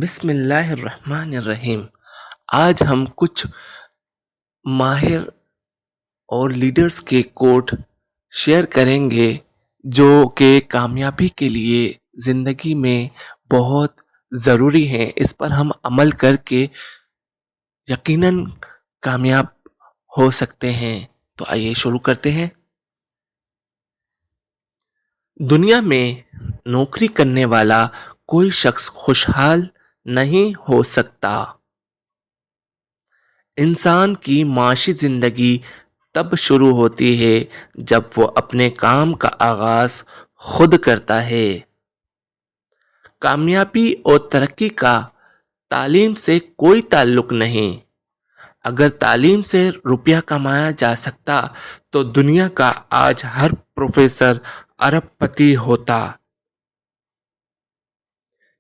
بسم اللہ الرحمن الرحیم۔ آج ہم کچھ ماہر اور لیڈرز کے کوٹ شیئر کریں گے جو کہ کامیابی کے لیے زندگی میں بہت ضروری ہیں۔ اس پر ہم عمل کر کے یقیناً کامیاب ہو سکتے ہیں۔ تو آئیے شروع کرتے ہیں۔ دنیا میں نوکری کرنے والا کوئی شخص خوشحال نہیں ہو سکتا۔ انسان کی معاشی زندگی تب شروع ہوتی ہے جب وہ اپنے کام کا آغاز خود کرتا ہے۔ کامیابی اور ترقی کا تعلیم سے کوئی تعلق نہیں۔ اگر تعلیم سے روپیہ کمایا جا سکتا تو دنیا کا آج ہر پروفیسر ارب پتی ہوتا۔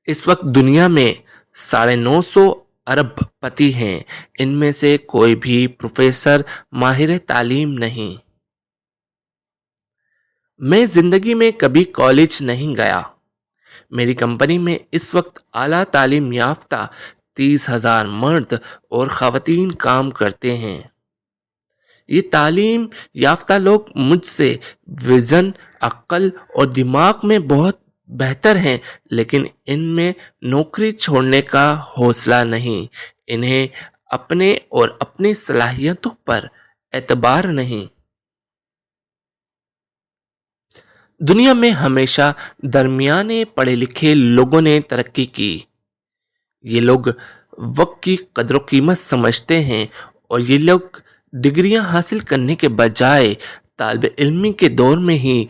اس وقت دنیا میں 950 ارب پتی ہیں۔ ان میں سے کوئی بھی پروفیسر ماہر تعلیم نہیں۔ میں زندگی میں کبھی کالج نہیں گیا۔ میری کمپنی میں اس وقت اعلیٰ تعلیم یافتہ 30,000 مرد اور خواتین کام کرتے ہیں۔ یہ تعلیم یافتہ لوگ مجھ سے وژن، عقل اور دماغ میں بہت بہتر ہیں، لیکن ان میں نوکری چھوڑنے کا حوصلہ نہیں۔ انہیں اپنے اور اپنی صلاحیتوں پر اعتبار نہیں۔ دنیا میں ہمیشہ درمیانے پڑھے لکھے لوگوں نے ترقی کی۔ یہ لوگ وقت کی قدر و قیمت سمجھتے ہیں اور یہ لوگ ڈگریاں حاصل کرنے کے بجائے طالب علمی کے دور میں ہی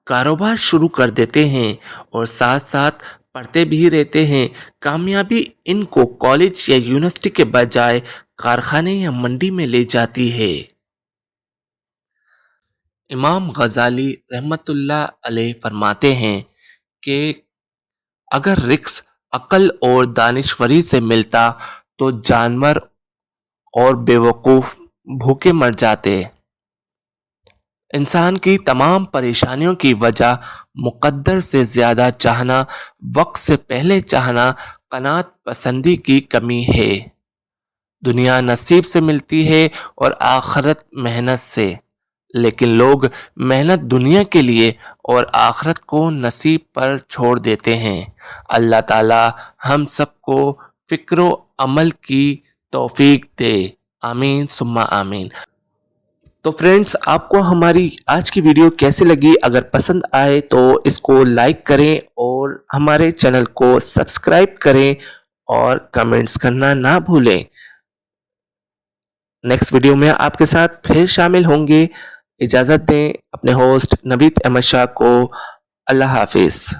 کاروبار شروع کر دیتے ہیں اور ساتھ ساتھ پڑھتے بھی رہتے ہیں۔ کامیابی ان کو کالج یا یونیورسٹی کے بجائے کارخانے یا منڈی میں لے جاتی ہے۔ امام غزالی رحمت اللہ علیہ فرماتے ہیں کہ اگر رزق عقل اور دانشوری سے ملتا تو جانور اور بیوقوف بھوکے مر جاتے۔ انسان کی تمام پریشانیوں کی وجہ مقدر سے زیادہ چاہنا، وقت سے پہلے چاہنا، قناعت پسندی کی کمی ہے۔ دنیا نصیب سے ملتی ہے اور آخرت محنت سے، لیکن لوگ محنت دنیا کے لیے اور آخرت کو نصیب پر چھوڑ دیتے ہیں۔ اللہ تعالی ہم سب کو فکر و عمل کی توفیق دے۔ آمین ثم آمین۔ تو فرینڈز، آپ کو ہماری آج کی ویڈیو کیسے لگی؟ اگر پسند آئے تو اس کو لائک کریں اور ہمارے چینل کو سبسکرائب کریں اور کمنٹس کرنا نہ بھولیں۔ نیکسٹ ویڈیو میں آپ کے ساتھ پھر شامل ہوں گے۔ اجازت دیں اپنے ہوسٹ نوید احمد شاہ کو۔ اللہ حافظ۔